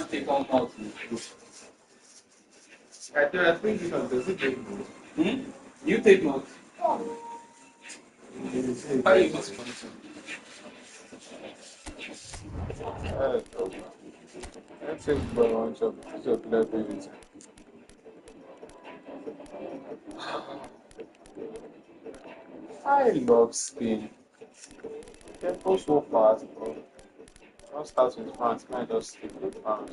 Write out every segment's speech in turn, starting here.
Take on how to. I think you can do it. You take notes. How you must function? Let's take the launch of the page. I love Spain. They go so fast, bro. Don't start with France, can I just stick with France?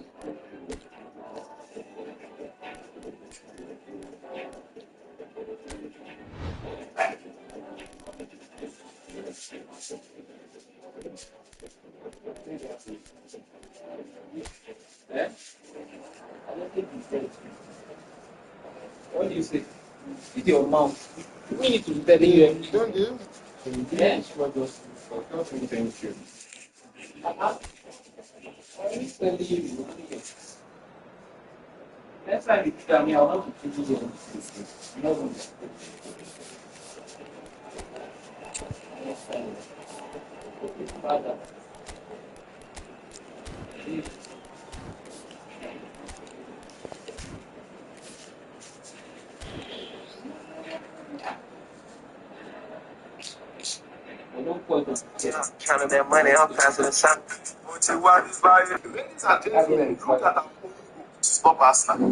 Eh? I don't think he's dead. What do you say? With your mouth. We need to be telling you. You don't do? Yeah. Thank you. I'm telling you. Next time you tell me, I'll not be teaching you. No. Father. Counting that money, I'm passing the shot. Ladies and gentlemen, look at our stop Arsenal.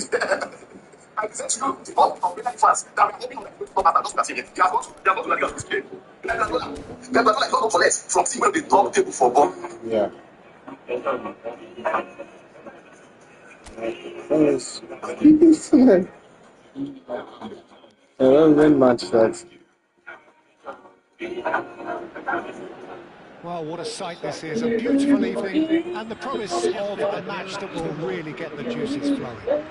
I present to you the top of the fans that we are hoping to stop Arsenal. Those who are saying it, they are going to like this game. They are not like don't collect from team where they top table for ball. Yeah. When match starts. Well, what a sight this is, a beautiful evening, and the promise of a match that will really get the juices flowing.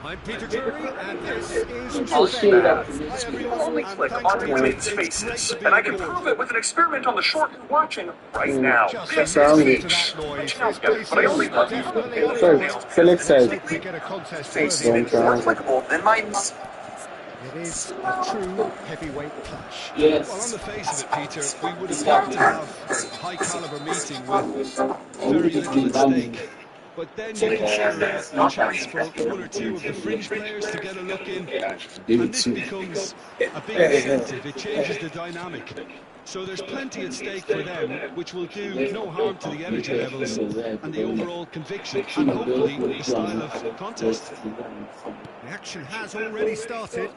I'm Peter Drury, and this is I'll show you that. Hi Everyone, only everyone, click and on thanks women's for faces, and I can prove it with an experiment on the short you're watching right now. Just listen to that noise. This place is definitely up for it. Felix said, Hope we get a contest Face worthy even of more it. clickable than mine. It is a true heavyweight clash. yes. Well, on the face of it, Peter, we would have liked to have a high-caliber meeting with very little at stake. But then you consider a chance for one or two of the fringe players to get a look in, and this becomes a big incentive. It changes the dynamic. So there's plenty at stake for them, which will do no harm to the energy levels and the overall conviction, and hopefully the style of contest. The action has already started.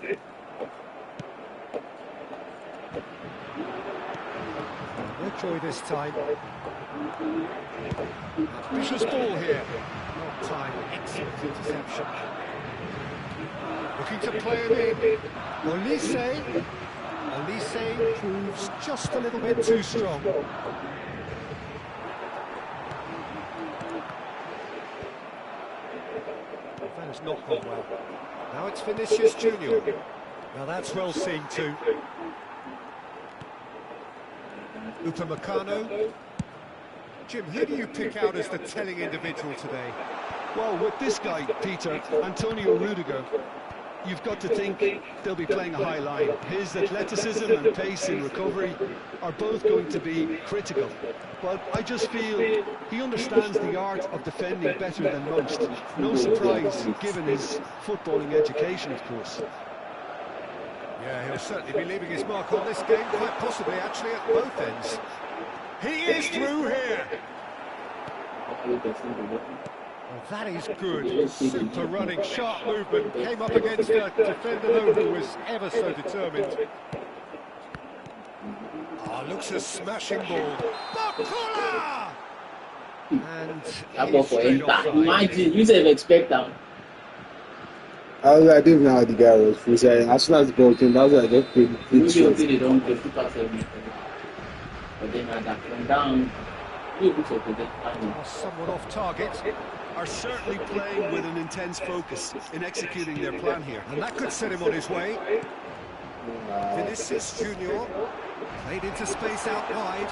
No joy this time. Vicious ball here. Long time, excellent interception. Looking to play it in. Olise proves just a little bit too strong. That has not gone well. Now it's Vinicius Junior. Now that's well seen too. Upamecano. Jim, who do you pick out as the telling individual today? Well, with this guy, Peter, Antonio Rudiger, you've got to think they'll be playing a high line. His athleticism and pace in recovery are both going to be critical. But I just feel he understands the art of defending better than most. No surprise, given his footballing education, of course. Yeah, he'll certainly be leaving his mark on this game, quite possibly actually at both ends. He is through here. Well, that is good. Super running, sharp movement. Came up against a defender though who was ever so determined. Oh, looks a smashing ball. Bakula! And he's straight offside. Imagine, you say expect that. I didn't even know how the guy was. As soon as the ball came, that was like just pretty They don't play 2-7. But then I got them down. Somewhat off target. Are certainly playing with an intense focus in executing their plan here. And that could set him on his way. Vinicius Junior played into space out wide.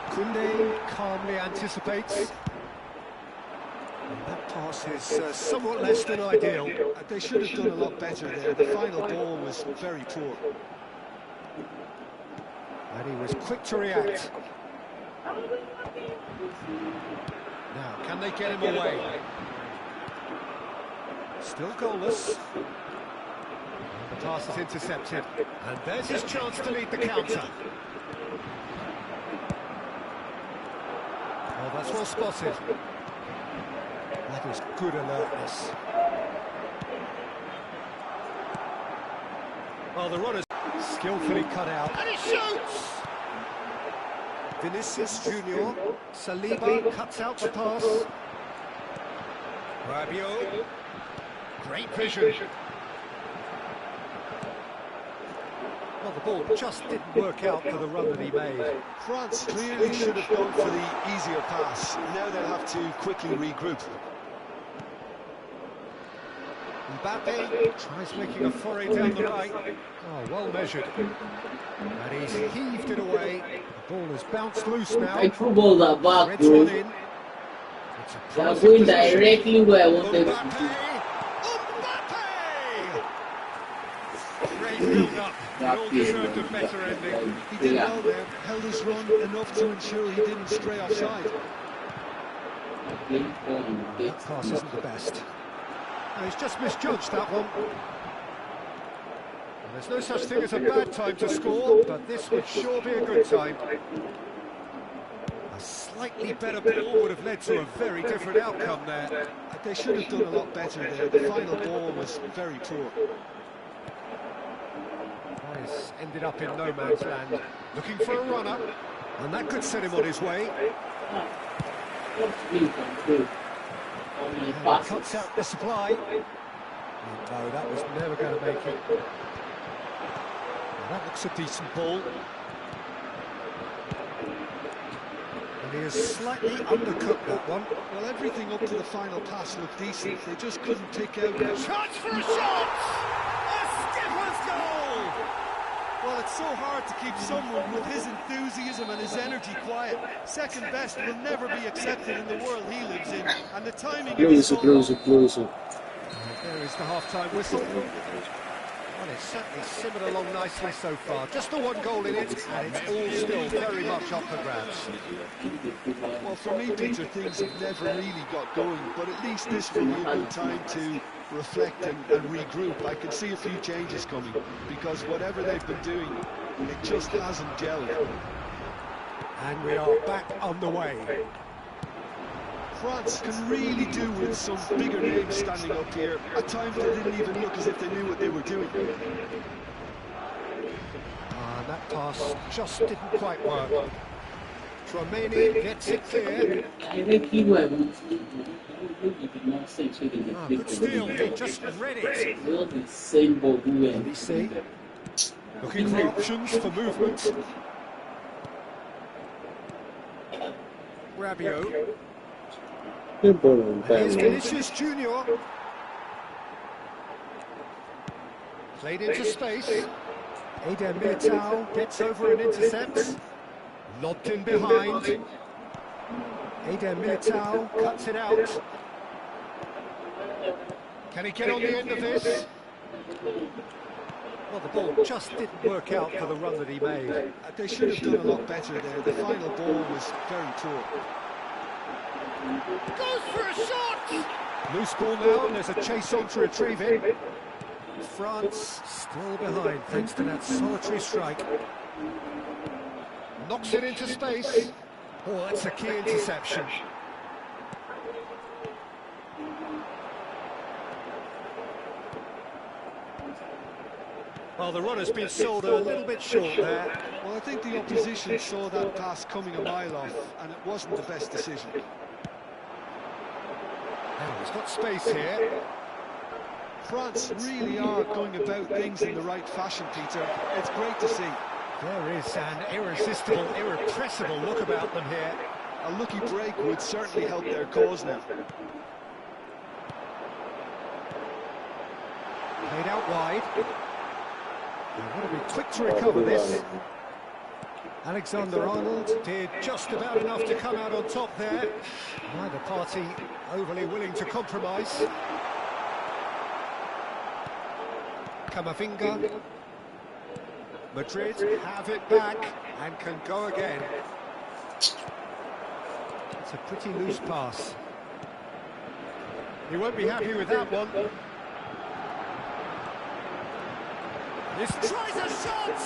Koundé calmly anticipates. And that pass is somewhat less than ideal. They should have done a lot better there. The final ball was very poor. And he was quick to react. Now, can they get him away? Still goalless. And the pass is intercepted. And there's his chance to lead the counter. Oh, that's well spotted. That is good alertness. Well, the runner's skillfully cut out. And he shoots! Vinicius Junior. Saliba cuts out the pass. Rabiot. Great vision. Well, the ball just didn't work out for the run that he made. France clearly should have gone for the easier pass. Now they'll have to quickly regroup. Mbappe tries making a foray down the right. Oh, well measured. And he's heaved it away. The ball has bounced loose now. eFootball are back, Reds bro. one in. It's a They are promising going position. directly where I wanted to Mbappe! be. Mbappe! Great build-up. He all deserved a better ending. He did well there, held his run enough to ensure he didn't stray offside. That pass isn't the best. And he's just misjudged that one. And there's no such thing as a bad time to score, but this would sure be a good time. A slightly better ball would have led to a very different outcome there. They should have done a lot better there. The final ball was very poor. He's ended up in no man's land, looking for a runner, and that could set him on his way. And he cuts out the supply. No, that was never going to make it. Now that looks a decent ball. And he has slightly undercooked that one. Well, everything up to the final pass looked decent. They just couldn't take out. Chance for a shot! A skipper's goal! Well, it's so hard to keep someone with his enthusiasm and his energy quiet. Second best will never be accepted in the world he lives in. And the timing of his goal... Closer. There is the half-time whistle. Well, it's certainly simmered along nicely so far. Just the one goal in it, and it's all still very much up for grabs. Well, for me, Peter, things have never really got going, but at least this will be a good time to reflect and regroup. I can see a few changes coming, because whatever they've been doing, it just hasn't gelled. And we are back on the way. France can really do with some bigger names standing up here. At times they didn't even look as if they knew what they were doing. And that pass just didn't quite work. Tromeni gets it clear. Good steal, he just read it. Let me see. Looking for options for movement. Rabiot. And here's Vinicius Junior. Played into space. Eden Militao gets over and intercepts. Lobbed in behind. Eden Militao cuts it out. Can he get on the end of this? Well, the ball just didn't work out for the run that he made. They should have done a lot better there. The final ball was very poor. Goes for a shot! Loose ball now, and there's a chase on to retrieve it. France still behind thanks to that solitary strike. Knocks it into space. Oh, that's a key interception. Well, the runner's been sold a little bit short there. Well, I think the opposition saw that pass coming a mile off, and it wasn't the best decision. Now he's got space here. France really are going about things in the right fashion, Peter. It's great to see. There is an irresistible, irrepressible look about them here. A lucky break would certainly help their cause now. Played out wide. They want to be quick to recover this. Alexander-Arnold did just about enough to come out on top there. Neither party overly willing to compromise. Camavinga. Madrid have it back and can go again. It's a pretty loose pass. He won't be happy with that one. This tries a shot!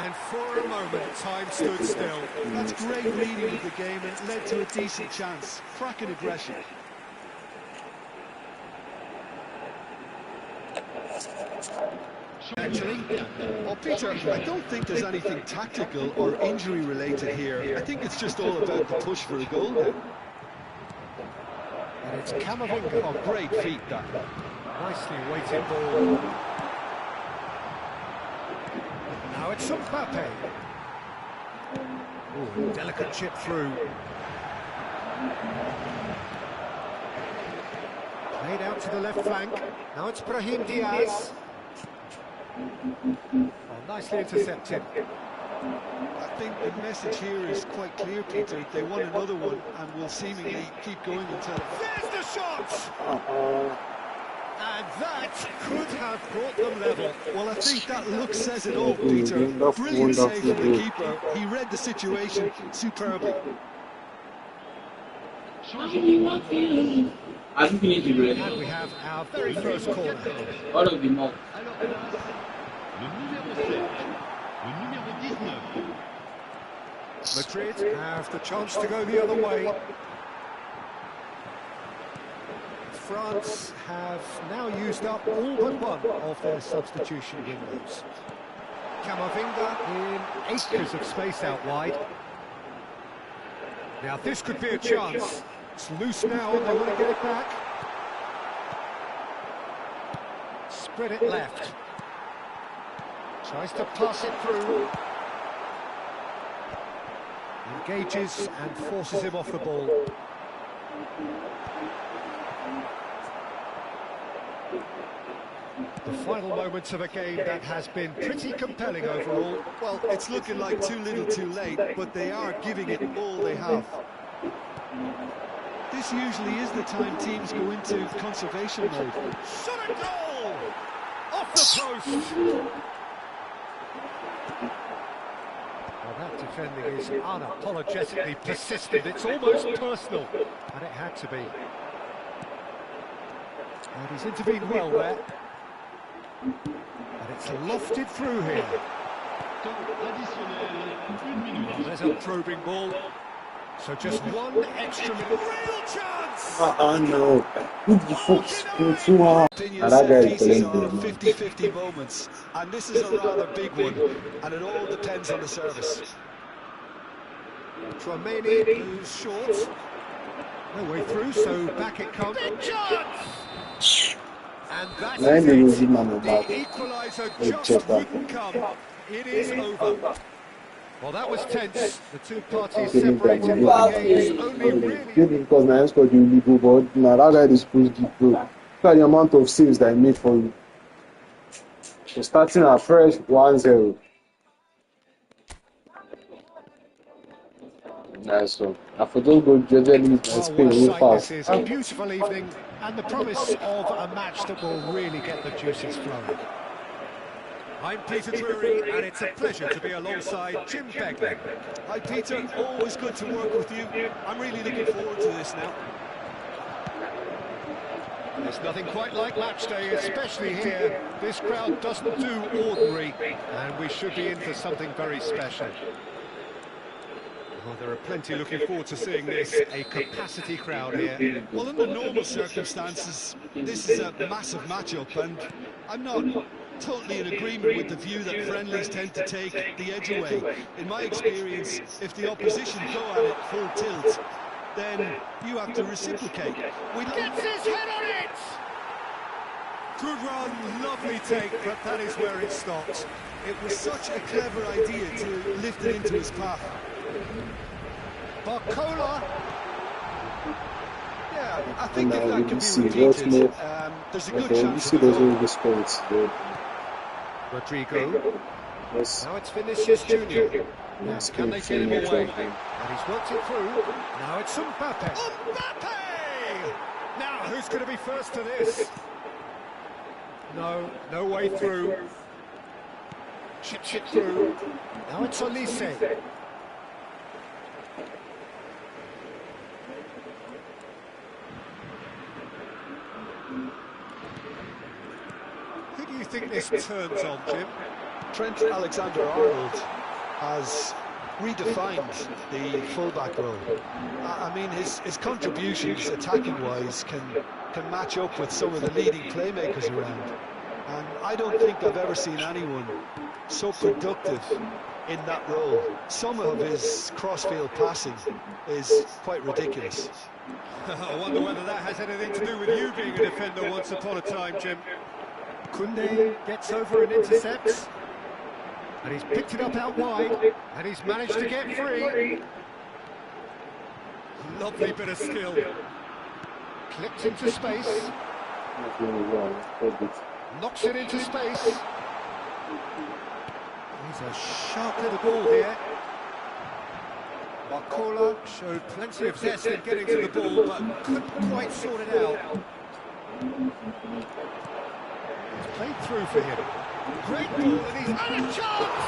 And for a moment, time stood still. That's great reading of the game and led to a decent chance. Cracking aggression. Actually, Well, Peter, I don't think there's anything tactical or injury related here. I think it's just all about the push for a goal now. and it's Camavinga. Oh, great feat that. Nicely weighted ball. Now it's Mbappe. Ooh, delicate chip through. Played out to the left flank. Now it's Brahim Diaz. Oh, nicely intercepted. I think the message here is quite clear, Peter. They want another one and will seemingly keep going until... There's the shot! And that could have brought them level. Well, I think that look says it all, Peter. Brilliant save from the keeper. He read the situation superbly. I think we need to be ready. And we have our very first corner. All of the mouth. Madrid have the chance to go the other way. France have now used up all but one of their substitution windows. Camavinga in acres of space out wide. Now this could be a chance. It's loose now, they want to get it back. Spread it left. Tries to pass it through. Engages and forces him off the ball. The final moments of a game that has been pretty compelling overall. Well, it's looking like too little too late, but they are giving it all they have. This usually is the time teams go into conservation mode. Shot and goal! Off the post! Well, that defending is unapologetically persistent. It's almost personal, and it had to be. And he's intervened well there. And it's lofted through here. There's a probing ball. So just one extra minute. Real chance! No. Who the fuck's too hard? Opinions and pieces are 50-50 moments, and this is a rather big one, and it all depends on the service. Tchouaméni who's short. No way through, so back it comes. Big chance! And that's it. The equaliser just wouldn't come. It is over. Well, that was tense. The two parties separated by games only really... Because my scored the illegal, but now that guy is supposed to go. Look at the amount of saves that I made for you. So starting at fresh 1-0. Nice one. I forgot go generally Spain real fast. This is a beautiful evening and the promise of a match that will really get the juices flowing. I'm Peter Drury, and it's a pleasure to be alongside Jim Begley. Hi Peter, always good to work with you. I'm really looking forward to this now. There's nothing quite like match day, especially here. This crowd doesn't do ordinary, and we should be in for something very special. Well, there are plenty looking forward to seeing this, a capacity crowd here. Well, under normal circumstances, this is a massive match-up, and I'm not totally in agreement with the view that friendlies tend to take the edge away. In my experience, if the opposition go at it full tilt, then you have to reciprocate. Gets his head on it! Good run, lovely take, but that is where it stopped. It was such a clever idea to lift it into his path. Barcola! Yeah, I think if that can be repeated, there's a good chance of a goal. Rodrigo. Yes. Now it's Vinicius Junior. Now can they get him away? And he's worked it through. Now it's Mbappe. Mbappe! Now who's going to be first to this? No way through. Chips it through. Now it's Olise. think this turns on, Jim? Trent Alexander-Arnold has redefined the fullback role. I mean, his contributions attacking-wise can match up with some of the leading playmakers around. And I don't think I've ever seen anyone so productive in that role. Some of his cross-field passing is quite ridiculous. I wonder whether that has anything to do with you being a defender once upon a time, Jim. Kunde gets over and intercepts. And he's picked it up out wide. And he's managed to get free. Lovely bit of skill. Clipped into space. Knocks it into space. He's a sharp little ball here. Wakola showed plenty of zest in getting to the ball, but couldn't quite sort it out. It's played through for him. Great ball, and he's had a chance!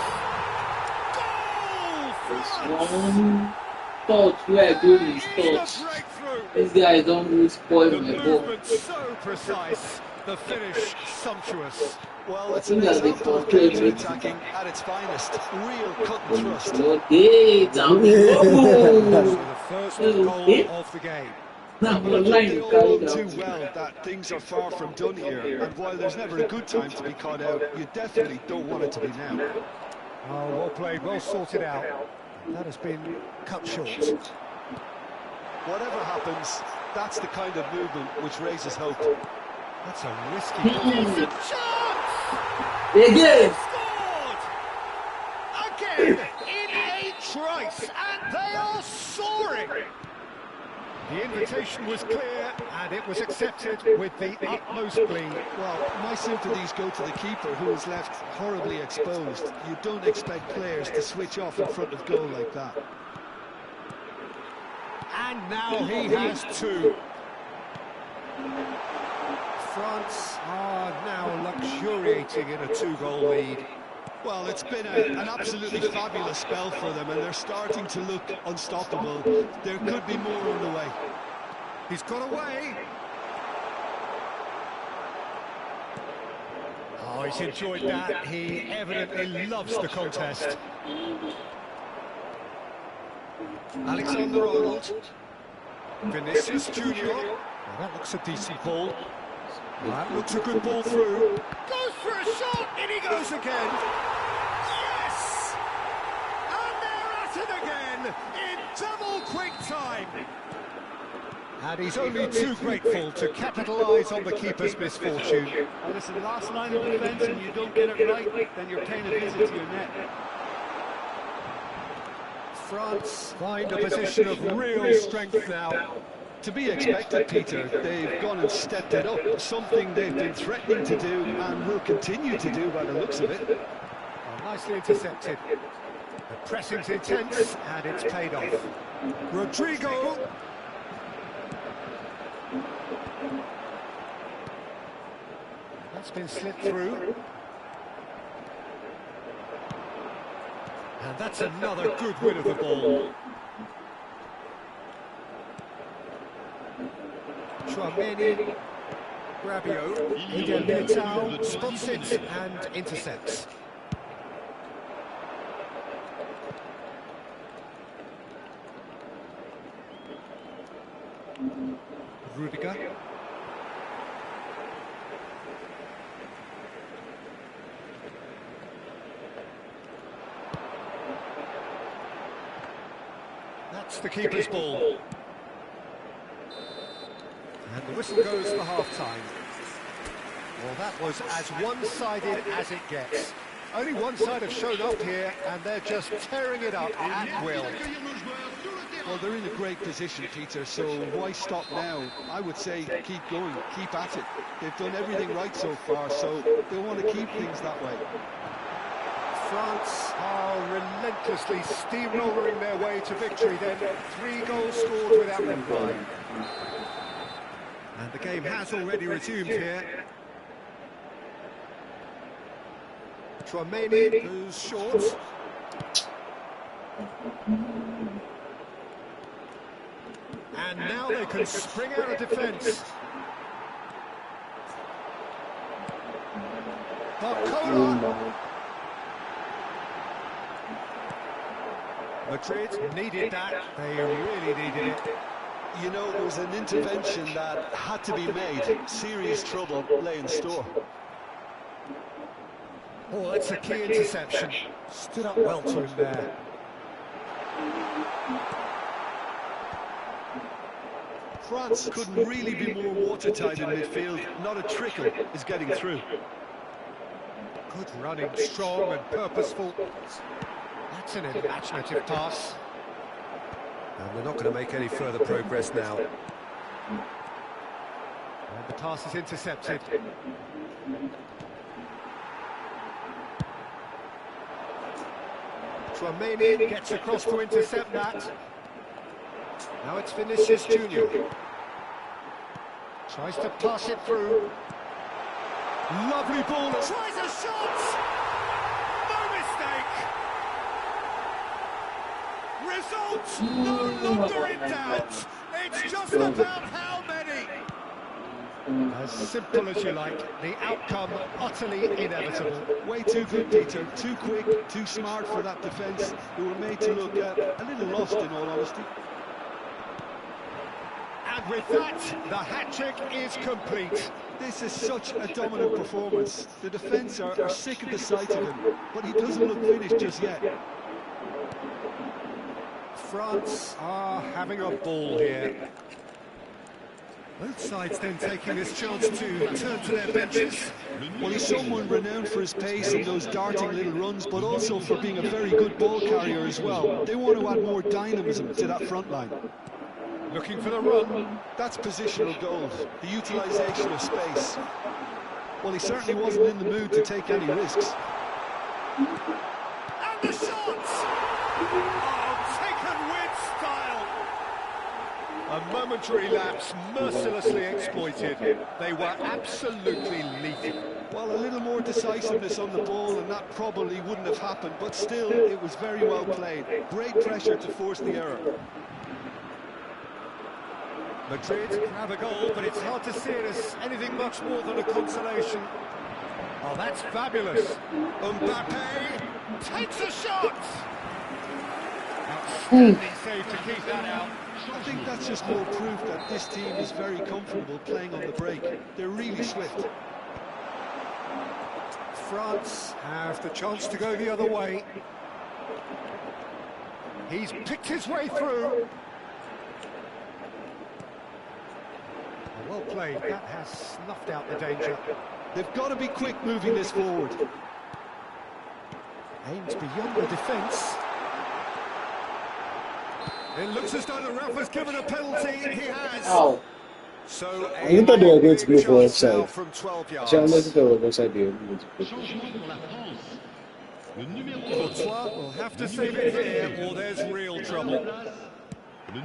Goal! Touch, where good is touch. These guys don't really spoil The my ball. movement so precise, the finish sumptuous. Well, it's an example of counter-attacking at its finest. Real cut and thrust. Okay, down So the first goal of the game. They all know too well that things are far from done here, and while there's never a good time to be caught out, you definitely don't want it to be now. Oh, well played, well sorted out. That has been cut short. Whatever happens, that's the kind of movement which raises hope. That's a risky ball. Chance! Again! Scored! Again, in a trice, and they are soaring! The invitation was clear, and it was accepted with the utmost glee. Well, my sympathies go to the keeper, who is left horribly exposed. You don't expect players to switch off in front of goal like that. And now he has two. France are now luxuriating in a two-goal lead. Well, it's been an absolutely fabulous spell for them, and they're starting to look unstoppable. There could be more on the way. He's got away. Oh, he's enjoyed that. He evidently loves the contest. Alexander-Arnold. Vinicius Junior. Well, that looks a decent ball. That looks a good ball through. Goes for a shot, and he goes again. Yes! And they're at it again in double quick time. And he's only too grateful to capitalise on the keeper's misfortune. Well, listen, last line of defence, and you don't get it right, then you're paying a visit to your net. France find a position of real strength now. To be expected, Peter. They've gone and stepped it up, something they've been threatening to do and will continue to do by the looks of it. Oh, nicely intercepted. The pressing's intense, and it's paid off. Rodrigo. That's been slipped through. And that's another good win of the ball. Chouameni, Grabio, Eden Militao spots it and intercepts. Rudiger. That's the keeper's ball. And the whistle goes for half-time. Well, that was as one-sided as it gets. Only one side have shown up here, and they're just tearing it up at will. Well, they're in a great position, Peter, so why stop now? I would say keep going, keep at it. They've done everything right so far, so they'll want to keep things that way. France are relentlessly steamrolling their way to victory then. 3 goals scored without reply. And the game has already resumed here. Chouameni goes short. And now they can spring out of defence. Madrid needed that. They really needed it. You know, there was an intervention that had to be made. Serious trouble lay in store. Oh, that's a key interception. Stood up well to him there. France couldn't really be more watertight in midfield. Not a trickle is getting through. Good running, strong and purposeful. That's an imaginative pass. And they're not going to make any further progress now. And the pass is intercepted. Tchouameni gets across to intercept that. Now it's Vinicius Junior. Tries to pass it through. Lovely ball. Tries a shot! No mistake! Results no longer in doubt. It's just about how many. As simple as you like. The outcome utterly inevitable. Way too good, Peter. Too quick, too smart for that defence. They were made to look a little lost, in all honesty. And with that, the hat-trick is complete. This is such a dominant performance. The defence are sick of the sight of him, but he doesn't look finished just yet. France are having a ball here. Both sides then taking this chance to turn to their benches. Well, he's someone renowned for his pace and those darting little runs, but also for being a very good ball carrier as well. They want to add more dynamism to that front line. Looking for the run. That's positional gold, the utilisation of space. Well, he certainly wasn't in the mood to take any risks. And the shot! Oh, taken with style! A momentary lapse mercilessly exploited. They were absolutely lethal. Well, a little more decisiveness on the ball and that probably wouldn't have happened, but still, it was very well played. Great pressure to force the error. Madrid can have a goal, but it's hard to see it as anything much more than a consolation. Oh, that's fabulous. Mbappe takes a shot! Outstanding save to keep that out. I think that's just more proof that this team is very comfortable playing on the break. They're really swift. France have the chance to go the other way. He's picked his way through. Well played, that has snuffed out the danger. They've got to be quick moving this forward. Aims beyond the defence. It looks as though the ref has given a penalty. He has. Oh. So I think that they were going to go for chance now offside. from 12 yards. Actually, I don't think they were offside. They were going to go for Courtois will have to save it here, or there's real trouble. No,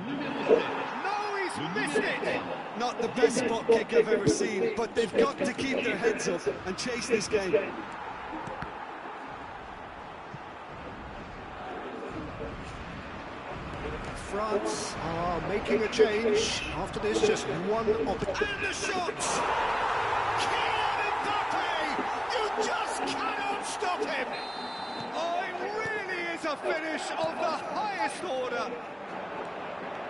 he's missed it. Not the best spot kick I've ever seen, but they've got to keep their heads up and chase this game. France are making a change. After this, just one opportunity. And the shot! Kylian Mbappe! You just cannot stop him! Oh, it really is a finish of the highest order.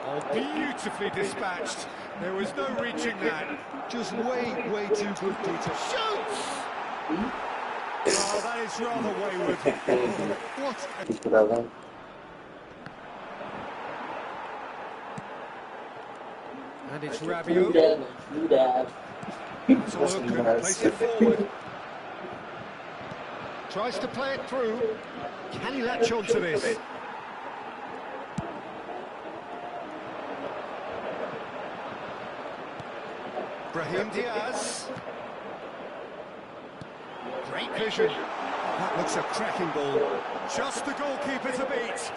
Oh, beautifully dispatched. There was no reaching that. Just way too good, Peter. Shoots! Oh, that is rather wayward. What? And it's Rabiot. So look, place it forward. Tries to play it through. Can he latch on to this? Brahim Diaz. Great vision. That looks a cracking ball. Just the goalkeeper to beat.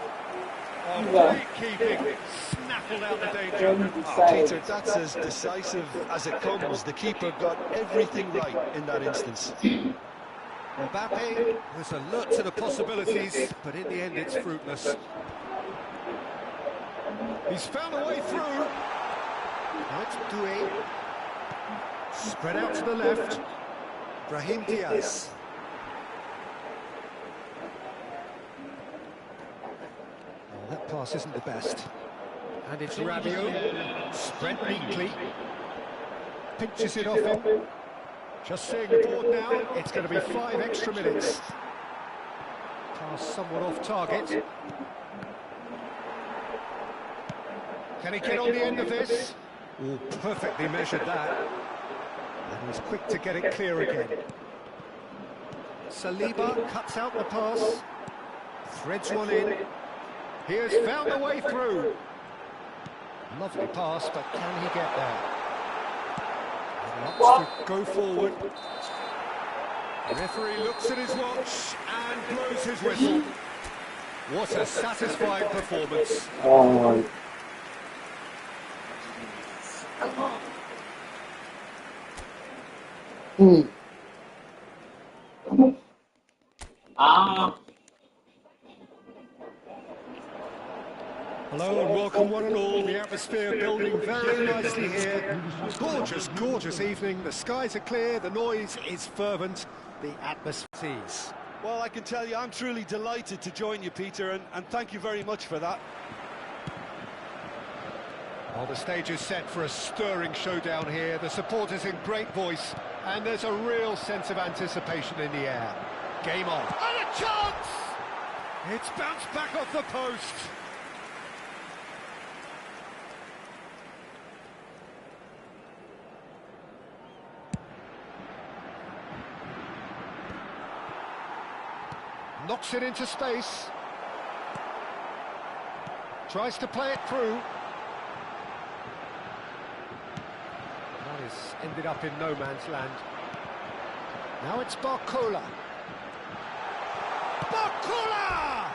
Oh, great keeping. Snaffled out the danger. Peter, that's as decisive as it comes. The keeper got everything right in that instance. Mbappe was alert to the possibilities, but in the end it's fruitless. He's found a way through. Now it's Doué. Spread out to the left. Brahim Diaz. Well, that pass isn't the best. And it's Rabiot, spread neatly. Pinches it off him. Just seeing the board now, it's going to be 5 extra minutes. Pass somewhat off target. Can he get on the end of this? Oh, perfectly measured that. And he's quick to get it clear again. Saliba cuts out the pass. Threads one in. He has found the way through. Lovely pass, but can he get there? He wants to go forward. The referee looks at his watch and blows his whistle. What a satisfying performance. Oh, Hello and welcome one and all. The atmosphere building very nicely here. Gorgeous, gorgeous evening. The skies are clear, the noise is fervent, the atmosphere is. Well, I can tell you, I'm truly delighted to join you, Peter, and thank you very much for that. Well, the stage is set for a stirring showdown here. The supporters in great voice, and there's a real sense of anticipation in the air. Game on. And a chance! It's bounced back off the post. Knocks it into space. Tries to play it through. That has ended up in no man's land. Now it's Barcola. Barcola!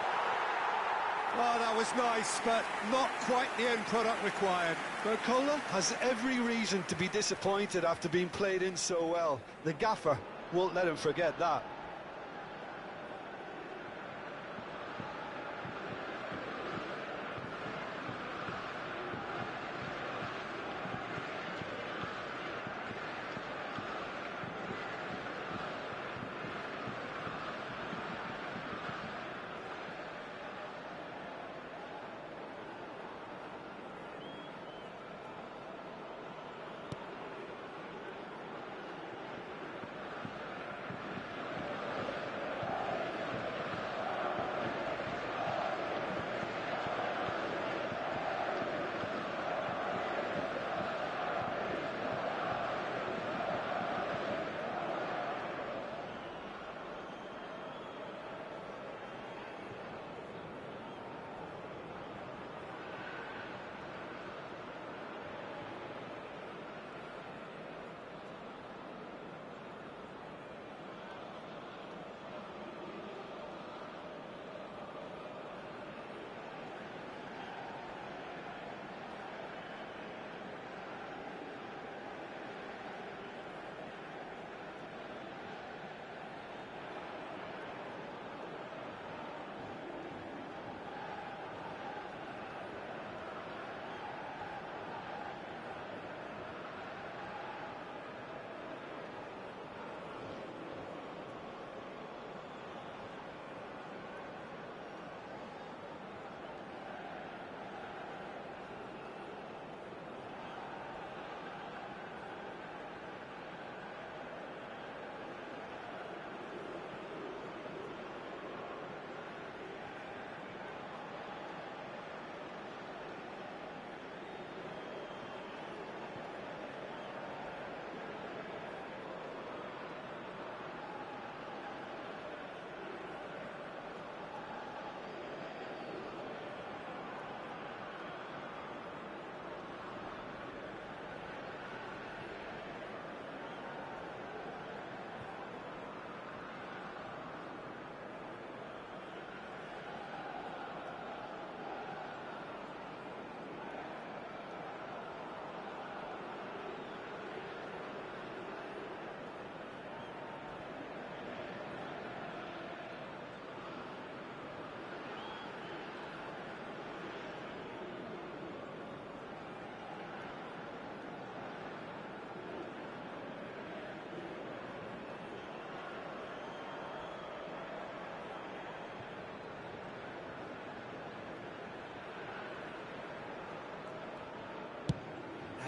Oh, that was nice, but not quite the end product required. Barcola has every reason to be disappointed after being played in so well. The gaffer won't let him forget that.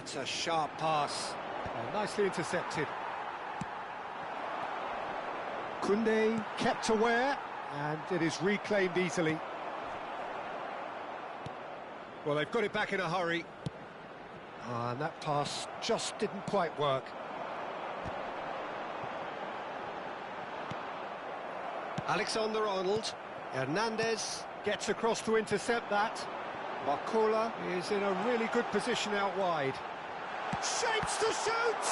That's a sharp pass. Oh, nicely intercepted. Koundé kept aware, and it is reclaimed easily. Well, they've got it back in a hurry. And that pass just didn't quite work. Alexander-Arnold. Hernandez gets across to intercept that. Barcola is in a really good position out wide. Shapes to shoot!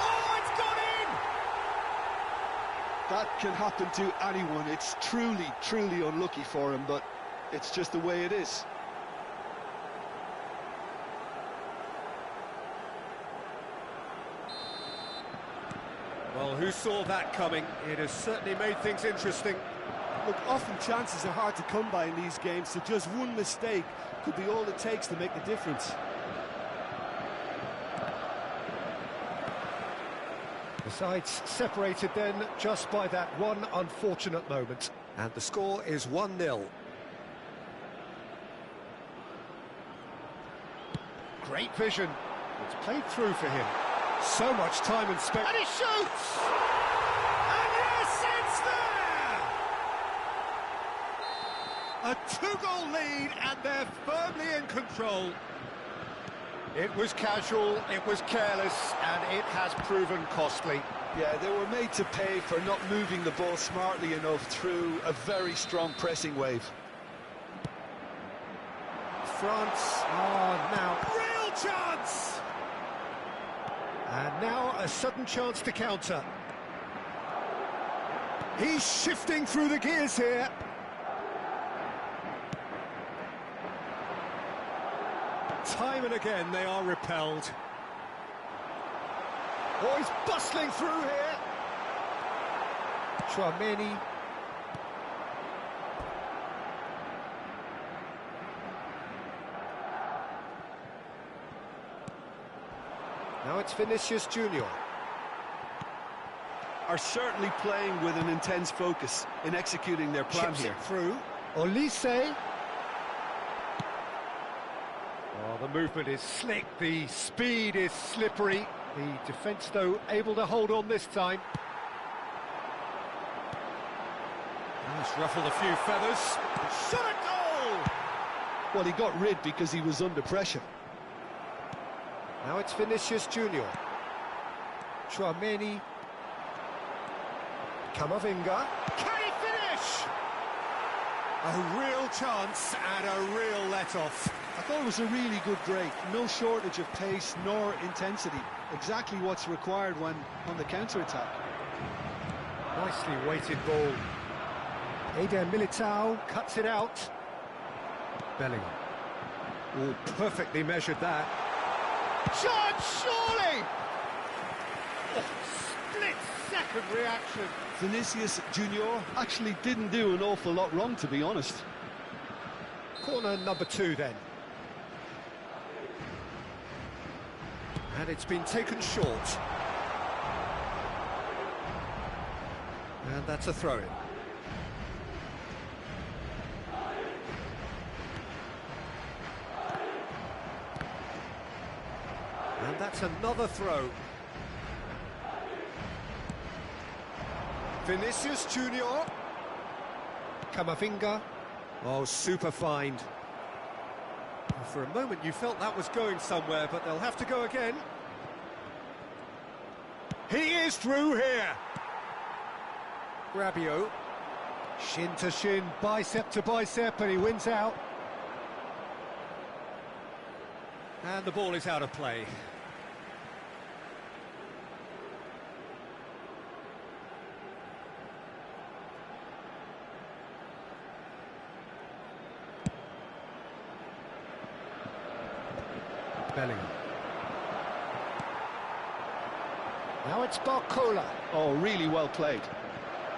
Oh, it's gone in! That can happen to anyone. It's truly, truly unlucky for him, but it's just the way it is. Well, who saw that coming? It has certainly made things interesting. Look, often chances are hard to come by in these games, so just one mistake could be all it takes to make the difference. The sides separated then just by that one unfortunate moment. And the score is 1-0. Great vision. It's played through for him. So much time and space. And he shoots! And yes, it's there! A two-goal lead, and they're firmly in control. It was casual, it was careless, and it has proven costly. Yeah, they were made to pay for not moving the ball smartly enough through a very strong pressing wave. France are now... Real chance! And now a sudden chance to counter. He's shifting through the gears here. Time and again they are repelled. Oh, he's bustling through here. Chouameni. Now it's Vinicius Junior. Are certainly playing with an intense focus in executing their plan Chips here. it through. Olise. Oh, the movement is slick, the speed is slippery. The defence, though, able to hold on this time. He's ruffled a few feathers. Shot a goal! Well, he got rid because he was under pressure. Now it's Vinicius Junior. Chouameni. Camavinga. Can he finish? A real chance and a real let-off. I thought it was a really good break. No shortage of pace nor intensity. Exactly what's required when on the counter-attack. Nicely weighted ball. Eder Militao cuts it out. Bellingham. Oh, perfectly measured that. Shot, surely! Oh, split-second reaction. Vinicius Junior actually didn't do an awful lot wrong, to be honest. Corner number 2 then. And it's been taken short. And that's a throw-in. And that's another throw. Vinicius Junior. Camavinga. Oh, super find. For a moment you felt that was going somewhere, but they'll have to go again. He is through here. Rabiot. Shin to shin, bicep to bicep, and he wins out. And the ball is out of play. Bellingham. Now it's Barcola. Oh, really well played.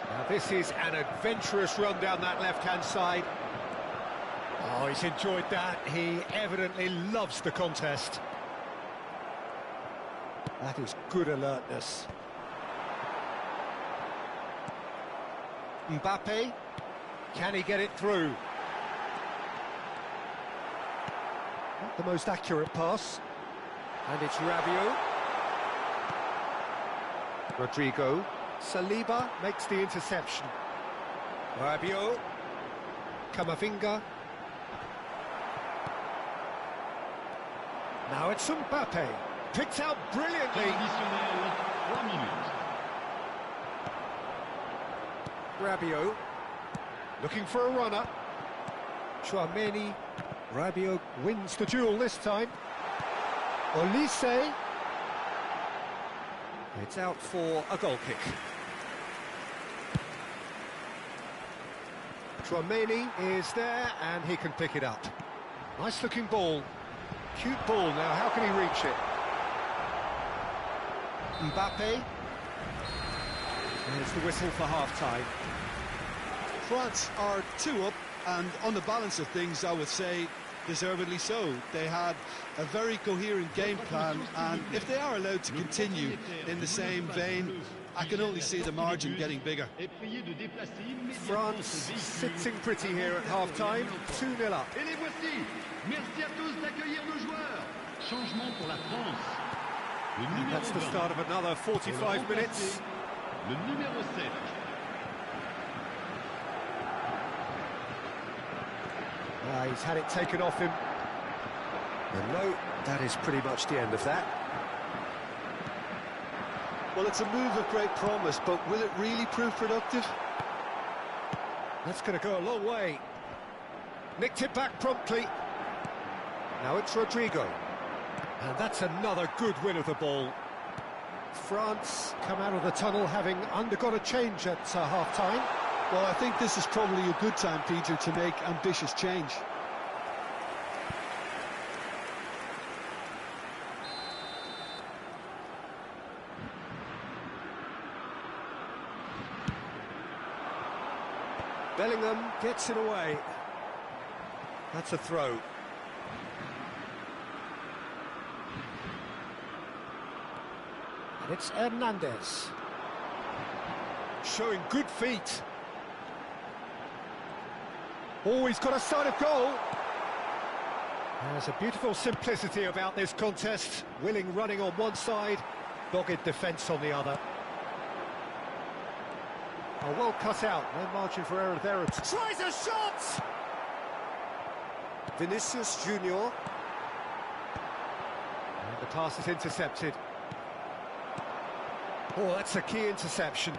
Now this is an adventurous run down that left-hand side. Oh, he's enjoyed that. He evidently loves the contest. That is good alertness. Mbappe. Can he get it through? Not the most accurate pass. And it's Rabiot. Rodrigo. Saliba makes the interception. Rabiot. Camavinga. Now it's Mbappe. Picked out brilliantly. Rabiot. Looking for a runner. Chouameni. Rabiot wins the duel this time. Olise. It's out for a goal kick. Chouameni is there and he can pick it up. Nice looking ball. Cute ball now, how can he reach it? Mbappe. There's the whistle for half-time. France are 2 up, and on the balance of things, I would say deservedly so. They had a very coherent game plan, and if they are allowed to continue in the same vein, I can only see the margin getting bigger. France sitting pretty here at half-time, 2-0 up. Et les voici. Merci à tous d'accueillir nos joueurs. Changement pour la France. That's the start of another 45 minutes. Le numéro 7. He's had it taken off him. And no, that is pretty much the end of that. Well, it's a move of great promise, but will it really prove productive? That's going to go a long way. Nicked it back promptly. Now it's Rodrigo. And that's another good win of the ball. France come out of the tunnel having undergone a change at half-time. Well, I think this is probably a good time, Peter, to make ambitious change. Bellingham gets it away. That's a throw. And it's Hernandez. Showing good feet. Oh, he's got a sight of goal. There's a beautiful simplicity about this contest. Willing running on one side, dogged defence on the other. Oh, well cut out, no margin for error there. Tries a shot! Vinicius Junior. And the pass is intercepted. Oh, that's a key interception.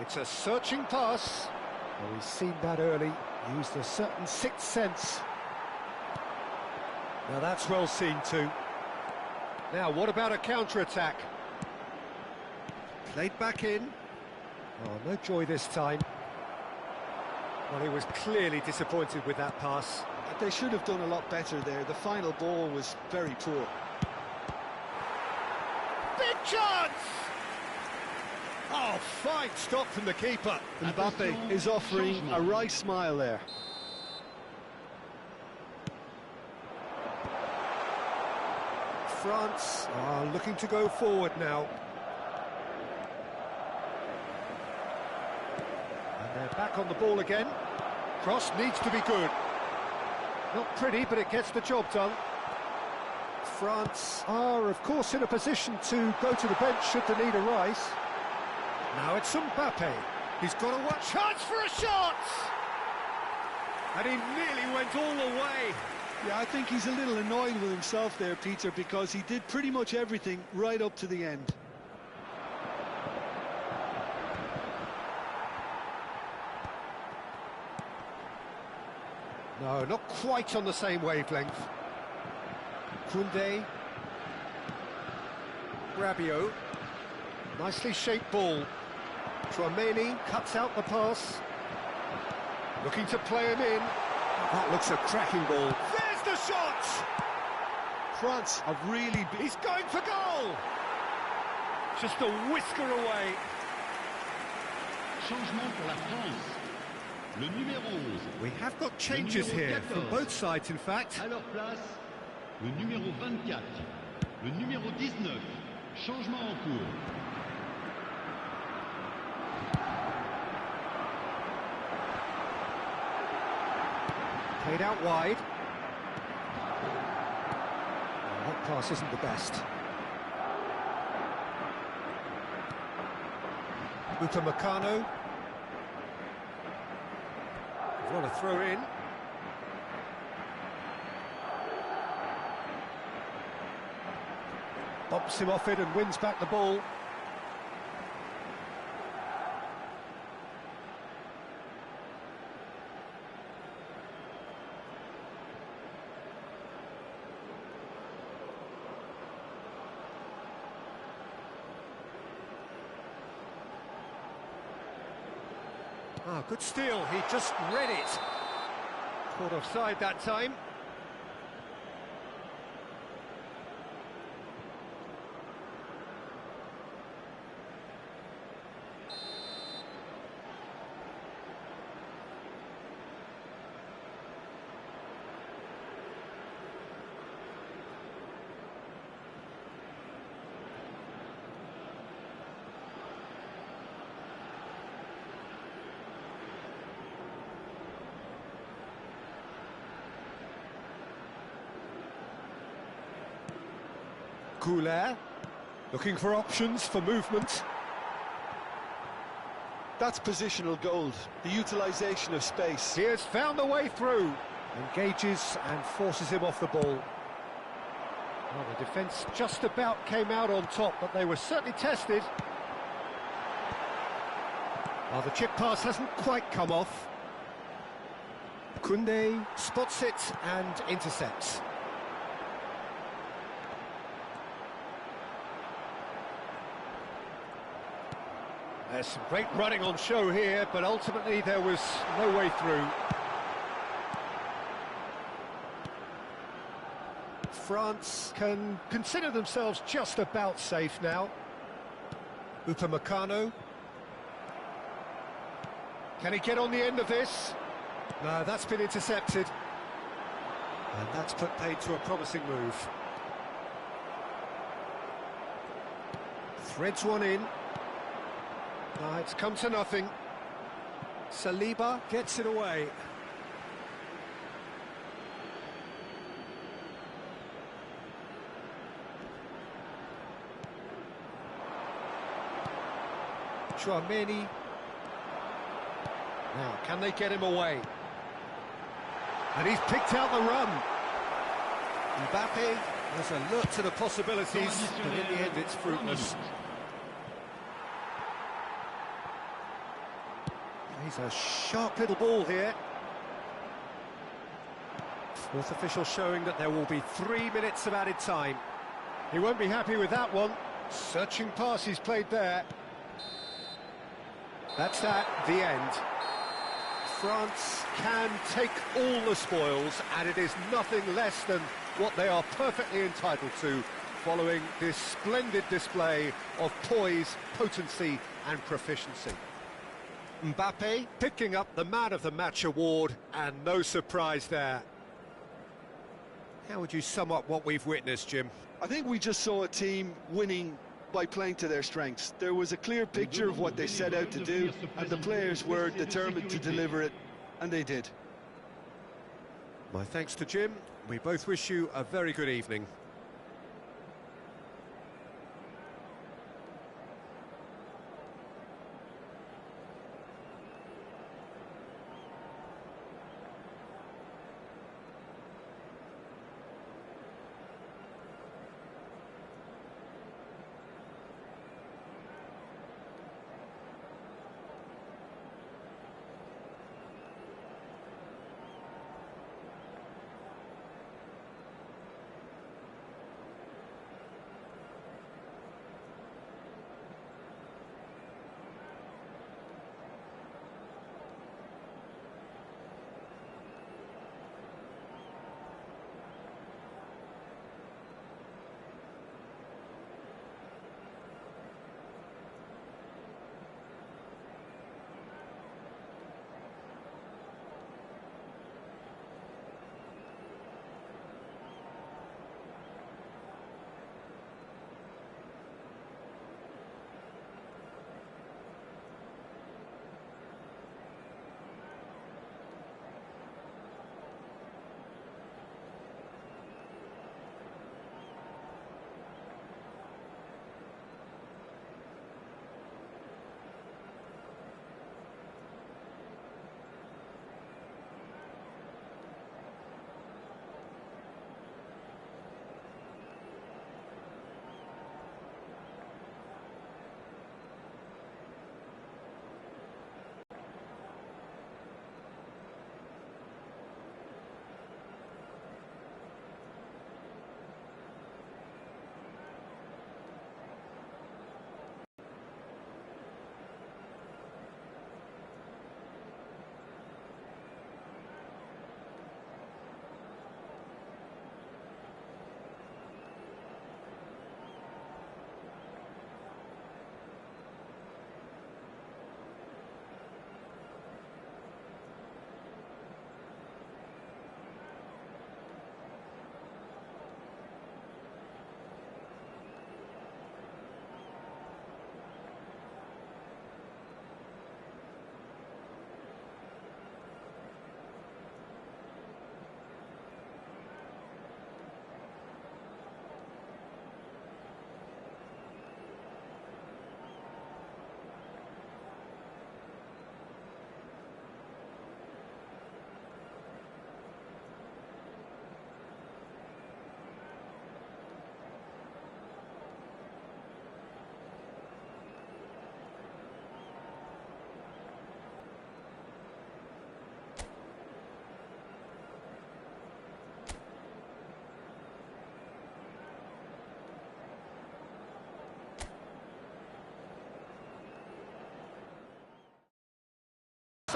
It's a searching pass. Oh, he's seen that early, used a certain sixth sense. Now that's well seen too. Now, what about a counter-attack? Played back in. Oh, no joy this time. Well, he was clearly disappointed with that pass. They should have done a lot better there. The final ball was very poor. Big chance! Oh, fine stop from the keeper. Mbappe is offering a right smile there. France are looking to go forward now. And they're back on the ball again. Cross needs to be good. Not pretty, but it gets the job done. France are, of course, in a position to go to the bench should the need arise. Now it's Mbappe. He's got a watch. Chance for a shot! And he nearly went all the way. Yeah, I think he's a little annoyed with himself there, Peter, because he did pretty much everything right up to the end. No, not quite on the same wavelength. Koundé. Rabiot. Nicely shaped ball. Chouameni cuts out the pass. Looking to play him in. That looks a cracking ball. There's the shot! France have really... He's going for goal! Just a whisker away. Changement pour la France. Le numéro 11. We have got changes here, from both sides in fact. À leur place, le numéro 24. Le numéro 19. Changement en cours. Played out wide. That pass isn't the best. Upamecano. What a throw in. Bumps him off it and wins back the ball. Ah, good steal, he just read it. Caught offside that time. Goulet, looking for options for movement. That's positional gold, the utilisation of space. He has found a way through. Engages and forces him off the ball. Well, the defence just about came out on top, but they were certainly tested. Well, the chip pass hasn't quite come off. Koundé spots it and intercepts. There's some great running on show here, but ultimately there was no way through. France can consider themselves just about safe now. Upamecano. Can he get on the end of this? No, that's been intercepted. And that's put paid to a promising move. Threads one in. It's come to nothing. Saliba gets it away. Chouameni. Now, can they get him away? And he's picked out the run. Mbappe has a look to the possibilities, but in the end it's fruitless. He's a sharp little ball here. Fourth official showing that there will be 3 minutes of added time. He won't be happy with that one. Searching pass he's played there. That's that, the end. France can take all the spoils, and it is nothing less than what they are perfectly entitled to, following this splendid display of poise, potency and proficiency. Mbappe picking up the Man of the Match award, and no surprise there. How would you sum up what we've witnessed, Jim? I think we just saw a team winning by playing to their strengths. There was a clear picture of what they set out to do, and the players were determined to deliver it, and they did. My thanks to Jim. We both wish you a very good evening.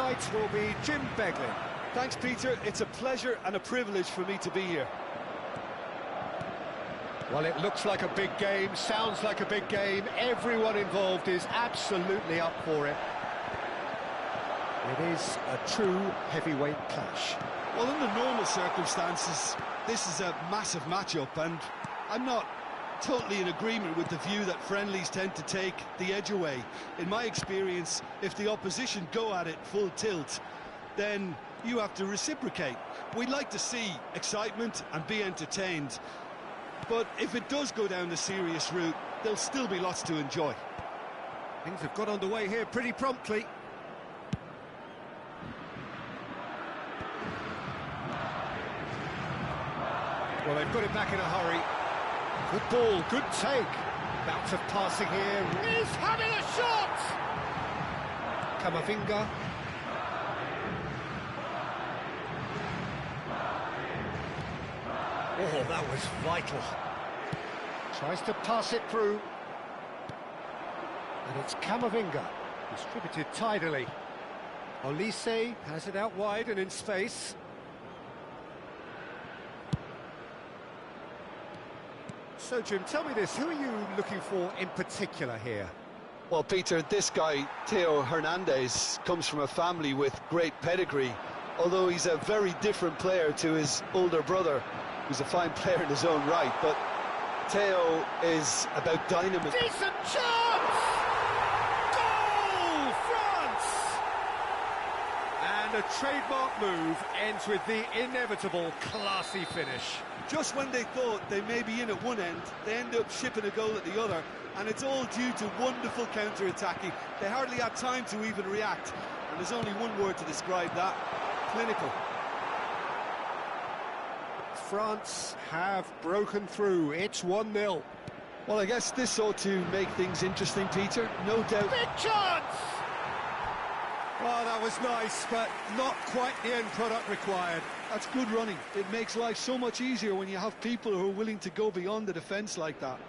highlights will be Jim Beglin. Thanks, Peter. It's a pleasure and a privilege for me to be here. Well, it looks like a big game, sounds like a big game. Everyone involved is absolutely up for it. It is a true heavyweight clash. Well, under normal circumstances, this is a massive matchup, and I'm not totally in agreement with the view that friendlies tend to take the edge away. In my experience, if the opposition go at it full tilt, then you have to reciprocate. We'd like to see excitement and be entertained. But if it does go down the serious route, there'll still be lots to enjoy. Things have got underway here pretty promptly. Well, they've got it back in a hurry. Good ball, good take. Bout of passing here. He's having a shot! Camavinga. Oh, that was vital. Tries to pass it through. And it's Camavinga, distributed tidily. Olise has it out wide and in space. So, Jim, tell me this, who are you looking for in particular here? Well, Peter, this guy, Theo Hernandez, comes from a family with great pedigree, although he's a very different player to his older brother, who's a fine player in his own right, but Theo is about dynamism. Decent chance! Goal, France! And a trademark move ends with the inevitable classy finish. Just when they thought they may be in at one end, they end up shipping a goal at the other, and it's all due to wonderful counter-attacking. They hardly had time to even react, and there's only one word to describe that: clinical. France have broken through. It's 1-0. Well, I guess this ought to make things interesting, Peter. No doubt. Big chance! Oh, that was nice, but not quite the end product required. That's good running. It makes life so much easier when you have people who are willing to go beyond the defence like that.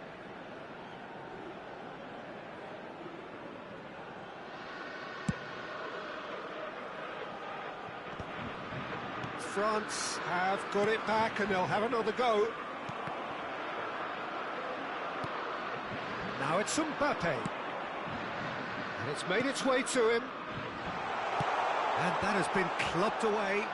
France have got it back and they'll have another go. Now it's Mbappe. And it's made its way to him. And that has been clubbed away.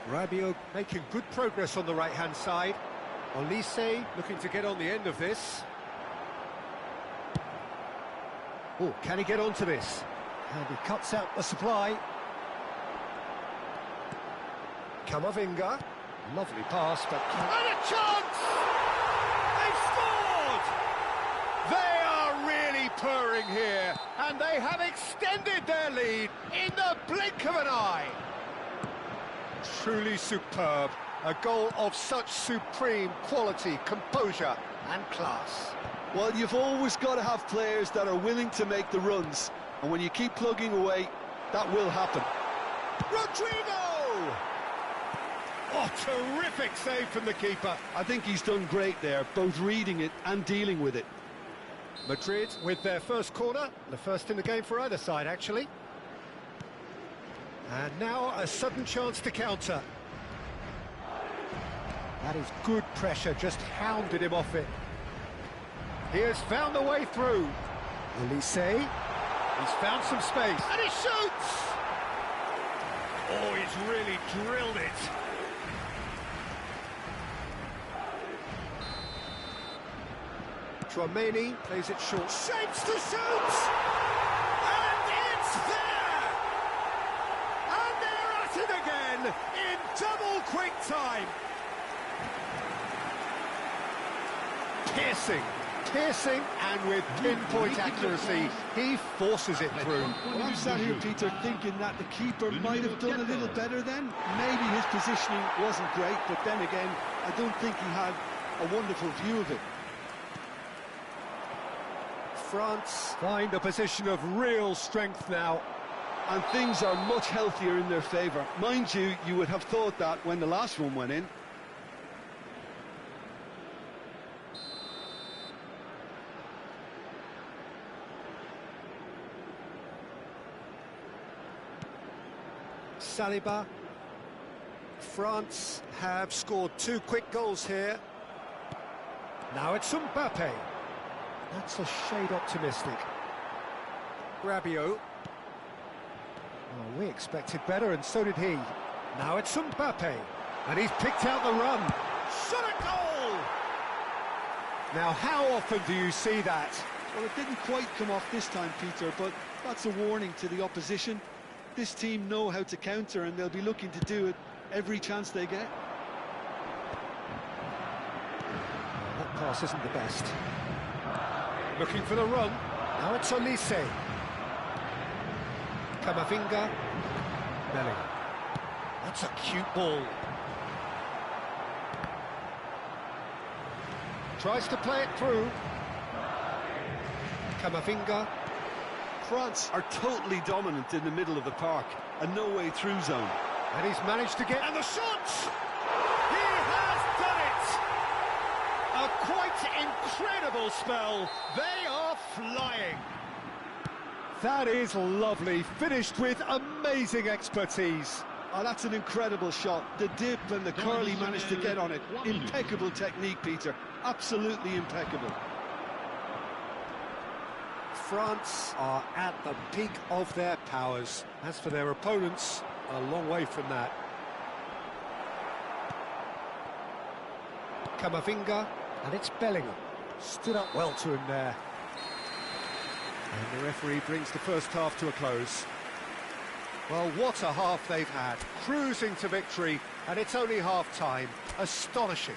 Rabiot making good progress on the right-hand side. Olise looking to get on the end of this. Oh, can he get onto this? And he cuts out the supply. Camavinga. Lovely pass, but... And a chance! They've scored! They are really purring here, and they have extended their lead in the blink of an eye. Truly superb. A goal of such supreme quality, composure and class. Well, you've always got to have players that are willing to make the runs, and when you keep plugging away, that will happen. Rodrigo! Oh, terrific save from the keeper. I think he's done great there, both reading it and dealing with it. Madrid with their first corner, the first in the game for either side, actually. And now a sudden chance to counter. That is good pressure, just hounded him off it. He has found the way through. Olise, he's found some space. And he shoots! Oh, he's really drilled it. Tchouaméni plays it short. Shapes to shoot! And it's there! And they're at it again in double quick time. Piercing, and with pinpoint accuracy, he forces it through. Well, I'm sat here, Peter, thinking that the keeper might have done a little better then. Maybe his positioning wasn't great, but then again, I don't think he had a wonderful view of it. France find a position of real strength now. And things are much healthier in their favour. Mind you, you would have thought that when the last one went in. Saliba. France have scored 2 quick goals here. Now it's Mbappe. That's a shade optimistic. Rabiot. Oh, we expected better, and so did he. Now it's Mbappe, and he's picked out the run. Shot a goal! Now, how often do you see that? Well, it didn't quite come off this time, Peter, but that's a warning to the opposition. This team know how to counter, and they'll be looking to do it every chance they get. That pass isn't the best. Looking for the run. Now it's Olise. Camavinga. Bellingham. That's a cute ball. Tries to play it through. Camavinga. France are totally dominant in the middle of the park, and no way through zone. And he's managed to get... And the shot! He has done it! A quite incredible spell. They are flying. That is lovely, finished with amazing expertise. Oh, that's an incredible shot. The dip and the curl he managed to get on it. Impeccable technique, Peter. Absolutely impeccable. France are at the peak of their powers. As for their opponents, a long way from that. Camavinga, and it's Bellingham. Stood up well to him there. And the referee brings the first half to a close. Well, what a half they've had. Cruising to victory, and it's only half-time. Astonishing.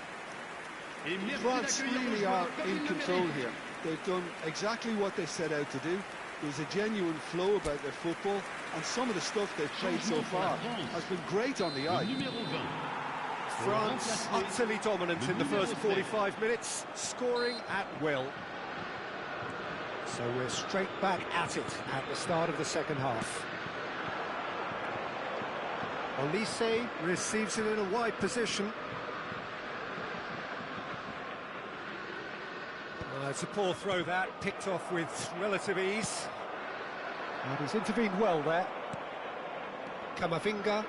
France really are in control here. They've done exactly what they set out to do. There's a genuine flow about their football, and some of the stuff they've played so far has been great on the eye. France utterly dominant in the first 45 minutes, scoring at will. So we're straight back at it at the start of the second half. Olise receives it in a wide position. It's a poor throw that, picked off with relative ease. And he's intervened well there. Camavinga.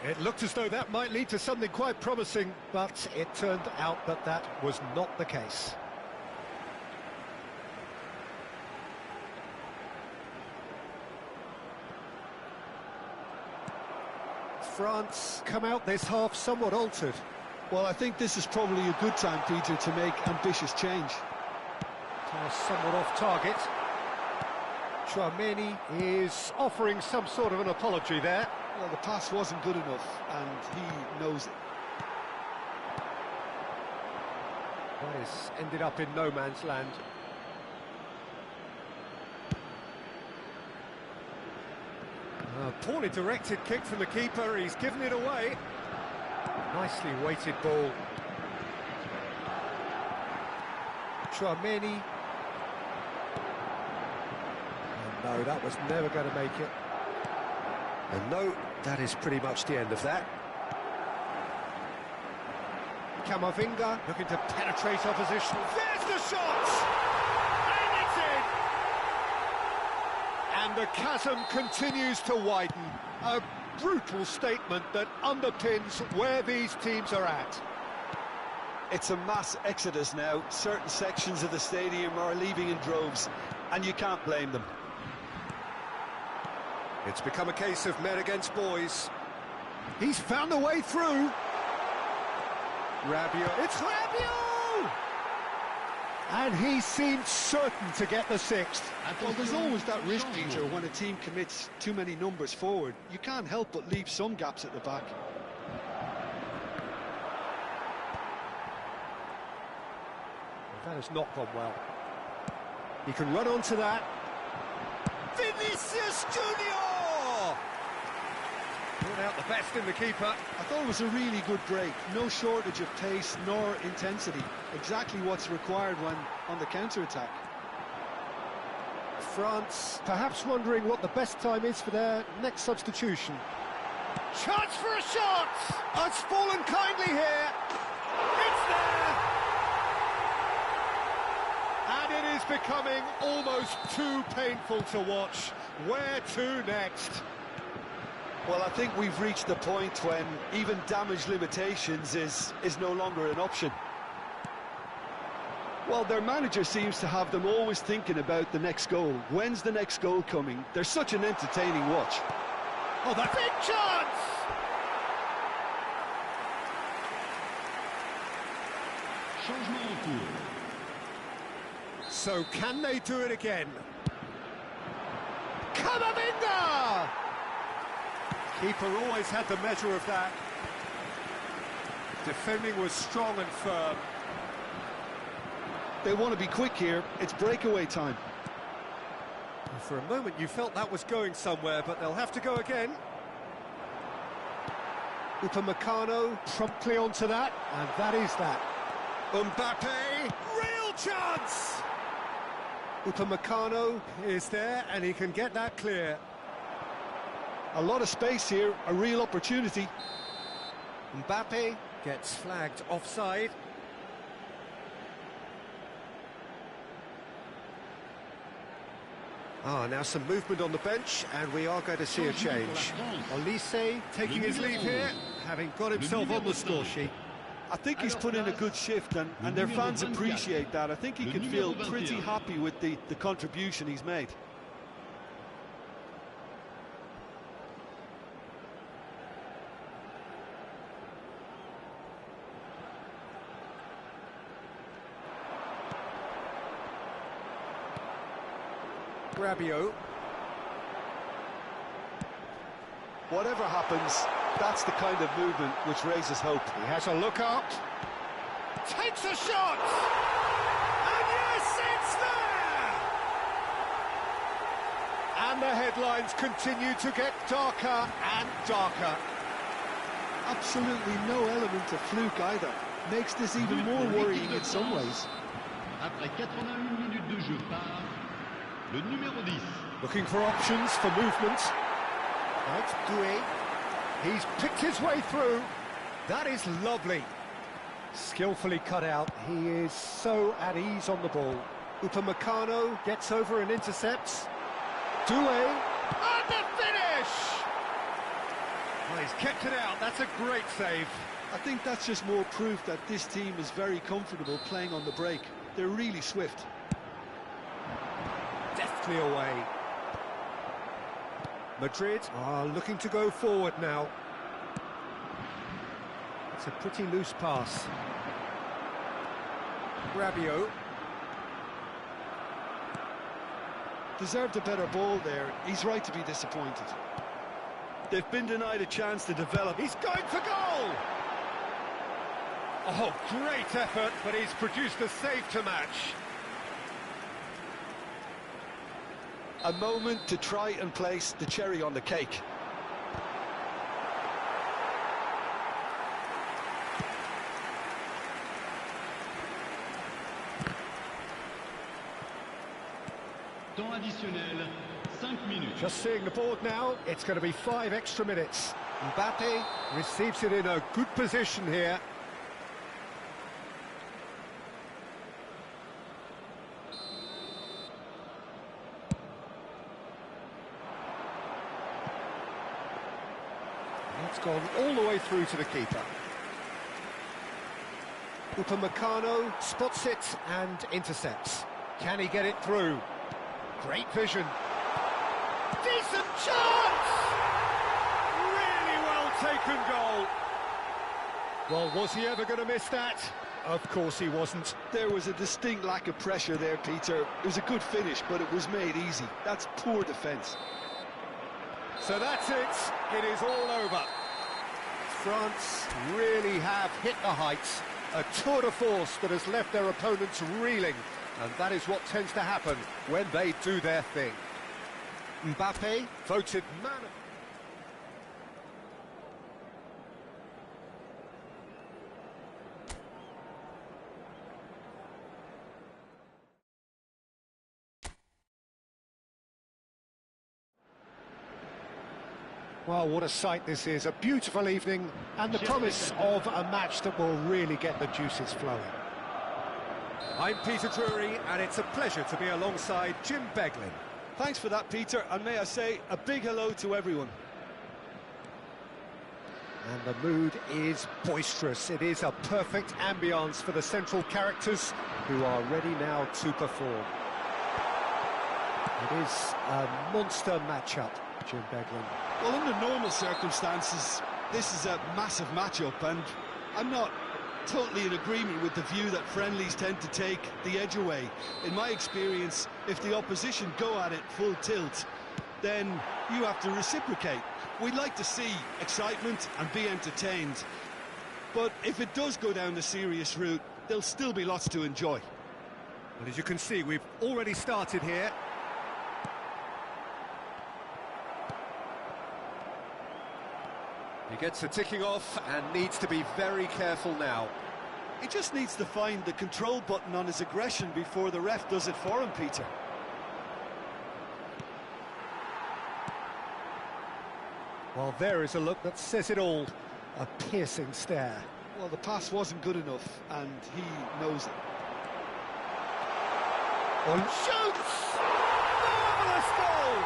It looked as though that might lead to something quite promising, but it turned out that that was not the case. France come out this half somewhat altered. Well, I think this is probably a good time, Peter, to make ambitious change. Somewhat off target. Tchouaméni is offering some sort of an apology there. Well, the pass wasn't good enough, and he knows it. That has ended up in no man's land. A poorly directed kick from the keeper, he's given it away. Nicely weighted ball. Tchouaméni. Oh, no, that was never going to make it. And no, that is pretty much the end of that. Camavinga looking to penetrate opposition. There's the shot! And it's in! And the chasm continues to widen. A brutal statement that underpins where these teams are at. It's a mass exodus now. Certain sections of the stadium are leaving in droves, and you can't blame them. It's become a case of men against boys. He's found a way through. Rabiot. It's Rabiot! And he seemed certain to get the sixth. Well, there's always that risk, Peter, when a team commits too many numbers forward. You can't help but leave some gaps at the back. That has not gone well. He can run onto that. Vinicius Junior! Brought out the best in the keeper. I thought it was a really good break. No shortage of pace nor intensity. Exactly what's required when on the counter-attack. France perhaps wondering what the best time is for their next substitution. Chance for a shot! It's fallen kindly here. It's there! And it is becoming almost too painful to watch. Where to next? Well, I think we've reached the point when even damage limitations is no longer an option. Well, their manager seems to have them always thinking about the next goal. When's the next goal coming? They're such an entertaining watch. Oh, that's big chance! Changement en cours. So can they do it again? Camavinga! Keeper always had the measure of that. Defending was strong and firm. They want to be quick here. It's breakaway time. For a moment you felt that was going somewhere, but they'll have to go again. Upamecano promptly onto that, and that is that. Mbappe, real chance! Upamecano is there, and he can get that clear. A lot of space here, a real opportunity. Mbappe gets flagged offside. Now some movement on the bench, and we are going to see a change. Olise taking his leave here, having got himself on the score sheet. I think he's put in a good shift, and their fans appreciate that. I think he can feel pretty happy with the contribution he's made. Rabiot. Whatever happens, that's the kind of movement which raises hope. He has a look up. Takes a shot! And yes, it's there! And the headlines continue to get darker and darker. Absolutely no element of fluke either. Makes this even more worrying in some ways. Après 81 minutes de jeu par le numéro 10. Looking for options for movement. That's Doué. He's picked his way through. That is lovely. Skillfully cut out. He is so at ease on the ball. Upamecano gets over and intercepts. Doué. And the finish! Well, he's kept it out. That's a great save. I think that's just more proof that this team is very comfortable playing on the break. They're really swift. Deftly away. Madrid are looking to go forward now. It's a pretty loose pass. Rabiot. Deserved a better ball there. He's right to be disappointed. They've been denied a chance to develop. He's going for goal! Oh, great effort, but he's produced a save to match. A moment to try and place the cherry on the cake. Temps additionnel, 5 minutes. Just seeing the board now, it's going to be 5 extra minutes. Mbappe receives it in a good position here. It's gone all the way through to the keeper. Upamecano spots it and intercepts. Can he get it through? Great vision. Decent chance! Really well taken goal. Well, was he ever going to miss that? Of course he wasn't. There was a distinct lack of pressure there, Peter. It was a good finish, but it was made easy. That's poor defence. So that's it. It is all over. France really have hit the heights. A tour de force that has left their opponents reeling. And that is what tends to happen when they do their thing. Mbappe voted man of... Well, what a sight this is. A beautiful evening and the promise of a match that will really get the juices flowing. I'm Peter Drury, and it's a pleasure to be alongside Jim Beglin. Thanks for that, Peter, and may I say a big hello to everyone. And the mood is boisterous. It is a perfect ambience for the central characters who are ready now to perform. It is a monster matchup, Jim Beglin. Well, under normal circumstances, this is a massive matchup, and I'm not totally in agreement with the view that friendlies tend to take the edge away. In my experience, if the opposition go at it full tilt, then you have to reciprocate. We'd like to see excitement and be entertained, but if it does go down the serious route, there'll still be lots to enjoy. Well, as you can see, we've already started here. He gets the ticking off and needs to be very careful now. He just needs to find the control button on his aggression before the ref does it for him, Peter. Well, there is a look that says it all. A piercing stare. Well, the pass wasn't good enough, and he knows it. On shoots! Marvellous goal!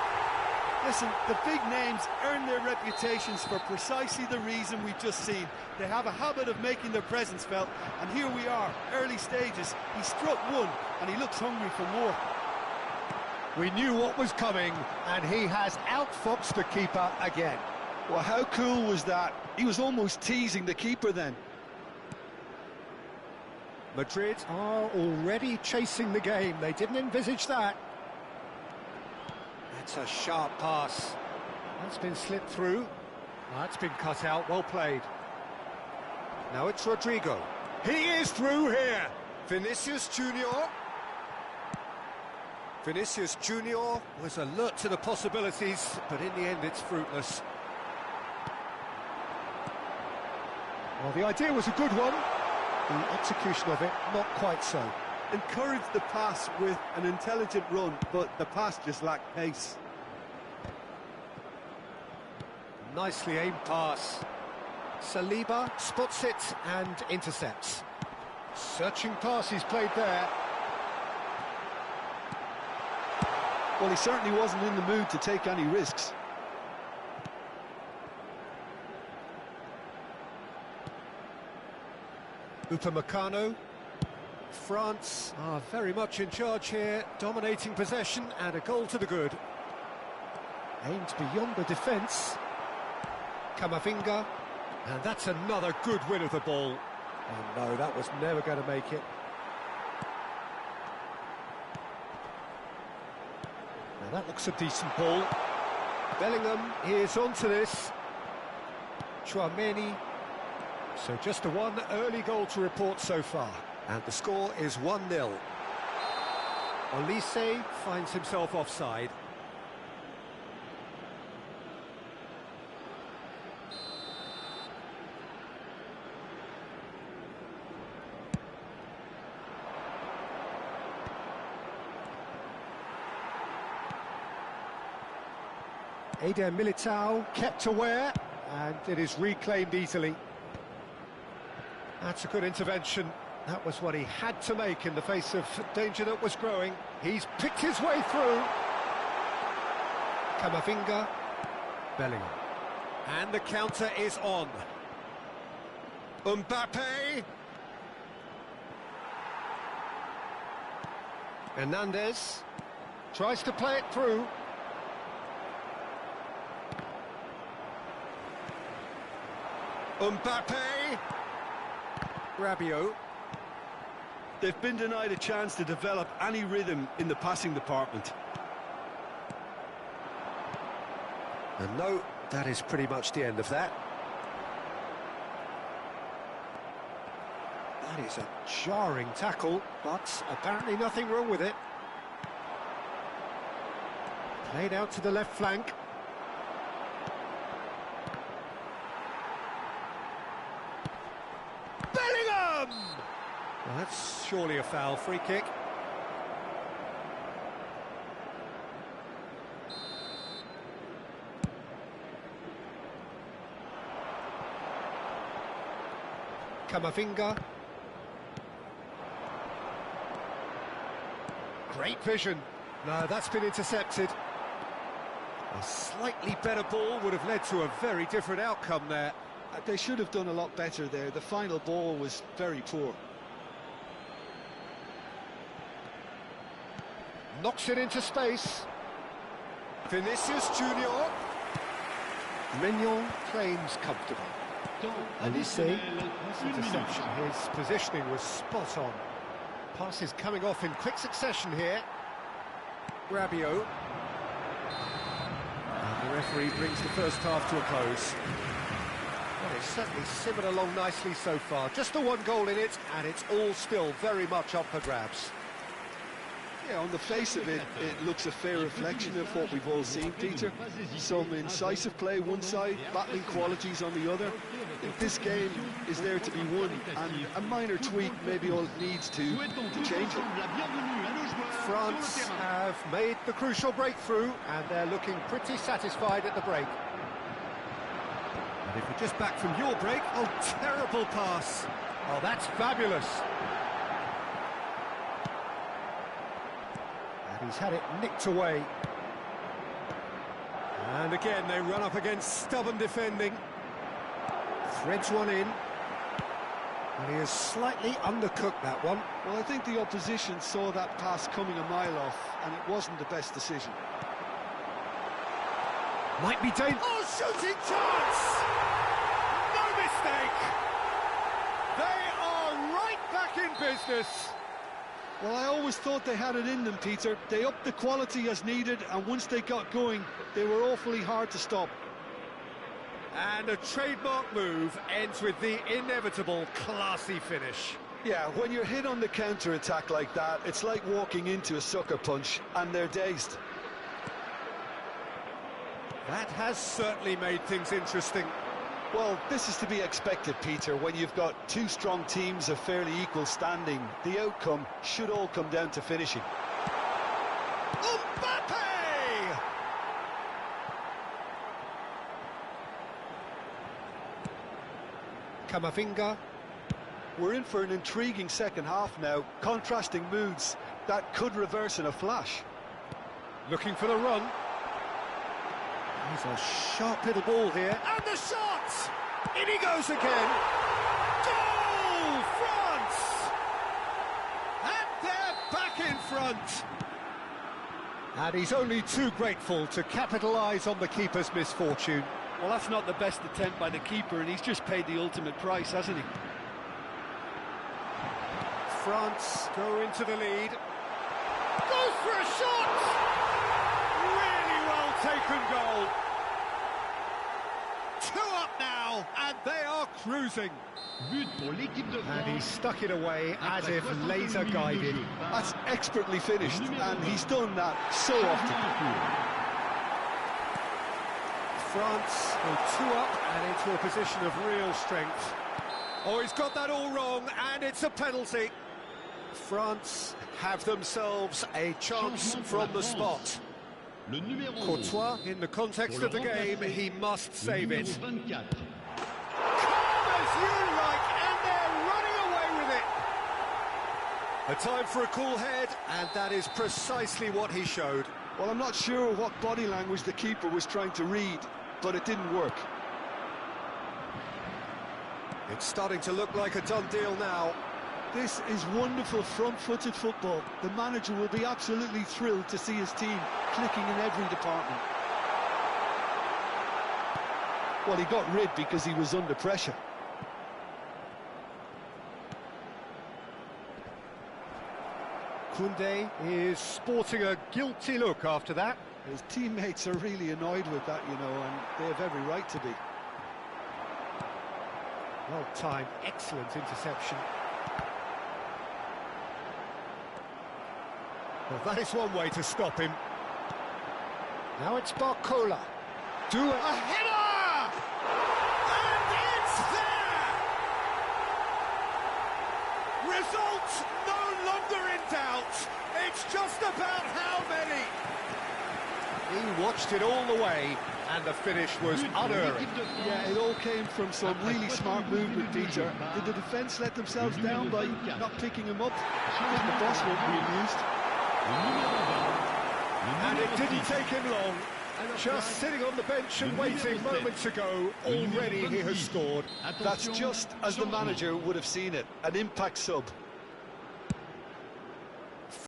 Listen, the big names earn their reputations for precisely the reason we've just seen. They have a habit of making their presence felt, and here we are, early stages. He struck one, and he looks hungry for more. We knew what was coming, and he has outfoxed the keeper again. Well, how cool was that? He was almost teasing the keeper then. Madrid are already chasing the game. They didn't envisage that. That's a sharp pass. That's been slipped through. That's been cut out. Well played. Now it's Rodrigo. He is through here. Vinicius Junior. Vinicius Junior was alert to the possibilities, but in the end it's fruitless. Well, the idea was a good one. The execution of it, not quite so. Encouraged the pass with an intelligent run, but the pass just lacked pace. Nicely aimed pass. Saliba spots it and intercepts. Searching pass he's played there. Well, he certainly wasn't in the mood to take any risks. Upamecano. France are very much in charge here, dominating possession and a goal to the good. Aimed beyond the defence. Camavinga, and that's another good win of the ball. Oh no, that was never going to make it. Now that looks a decent ball. Bellingham is onto this. Chouameni. So just the one early goal to report so far. And the score is 1-0. Olise finds himself offside. Eder Militao kept aware, and it is reclaimed easily. That's a good intervention. That was what he had to make in the face of danger that was growing. He's picked his way through. Camavinga. Bellingham. And the counter is on. Mbappe. Hernandez tries to play it through. Mbappe. Rabiot. They've been denied a chance to develop any rhythm in the passing department. And no, that is pretty much the end of that. That is a jarring tackle, but apparently nothing wrong with it. Played out to the left flank. Bellingham! Well, that's surely a foul. Free kick. Camavinga. Great vision. No, that's been intercepted. A slightly better ball would have led to a very different outcome there. They should have done a lot better there. The final ball was very poor. Knocks it into space. Vinicius Junior. Mignon claims comfortable. Elise, interception. His positioning was spot on. Passes coming off in quick succession here. Rabiot. And the referee brings the first half to a close. Well, it's certainly simmered along nicely so far. Just the one goal in it, and it's all still very much up for grabs. Yeah, on the face of it, it looks a fair reflection of what we've all seen, Peter. Some incisive play one side, battling qualities on the other. I think this game is there to be won, and a minor tweak maybe all it needs to change it. France have made the crucial breakthrough, and they're looking pretty satisfied at the break. And if we're just back from your break, oh, terrible pass. Oh, that's fabulous. He's had it nicked away. And again, they run up against stubborn defending. Threads one in. And he has slightly undercooked that one. Well, I think the opposition saw that pass coming a mile off, and it wasn't the best decision. Might be dangerous. Oh, shooting chance! No mistake! They are right back in business. Well, I always thought they had it in them, Peter. They upped the quality as needed, and once they got going, they were awfully hard to stop. And a trademark move ends with the inevitable classy finish. Yeah, when you're hit on the counter-attack like that, it's like walking into a sucker punch, and they're dazed. That has certainly made things interesting. Well, this is to be expected, Peter. When you've got two strong teams of fairly equal standing, the outcome should all come down to finishing. Mbappe! Camavinga. We're in for an intriguing second half now, contrasting moods that could reverse in a flash. Looking for the run. He's a sharp little ball here. And the shot! In he goes again. Goal! France! And they're back in front. And he's only too grateful to capitalise on the keeper's misfortune. Well, that's not the best attempt by the keeper, and he's just paid the ultimate price, hasn't he? France go into the lead. Goes for a shot! Really well taken goal. 2 up now, and they are cruising. And he stuck it away as if laser guided. That's expertly finished, and he's done that so often. France go 2 up and into a position of real strength. Oh, he's got that all wrong, and it's a penalty. France have themselves a chance from the spot. Courtois, in the context of the game, he must save it. Calm as you like, and they're running away with it. A time for a cool head, and that is precisely what he showed. Well, I'm not sure what body language the keeper was trying to read, but it didn't work. It's starting to look like a done deal now. This is wonderful front-footed football. The manager will be absolutely thrilled to see his team clicking in every department. Well, he got rid because he was under pressure. Koundé is sporting a guilty look after that. His teammates are really annoyed with that, you know, and they have every right to be. Well timed, excellent interception. Well, that is one way to stop him. Now it's Barcola. A header! And it's there! Result no longer in doubt. It's just about how many. He watched it all the way, and the finish was unerring. Yeah, it all came from some really smart movement, Peter. Did the defence let themselves down by not picking him up? I think the boss won't be amused. And it didn't take him long. Just sitting on the bench and waiting moments ago, already he has scored. That's just as the manager would have seen it, an impact sub.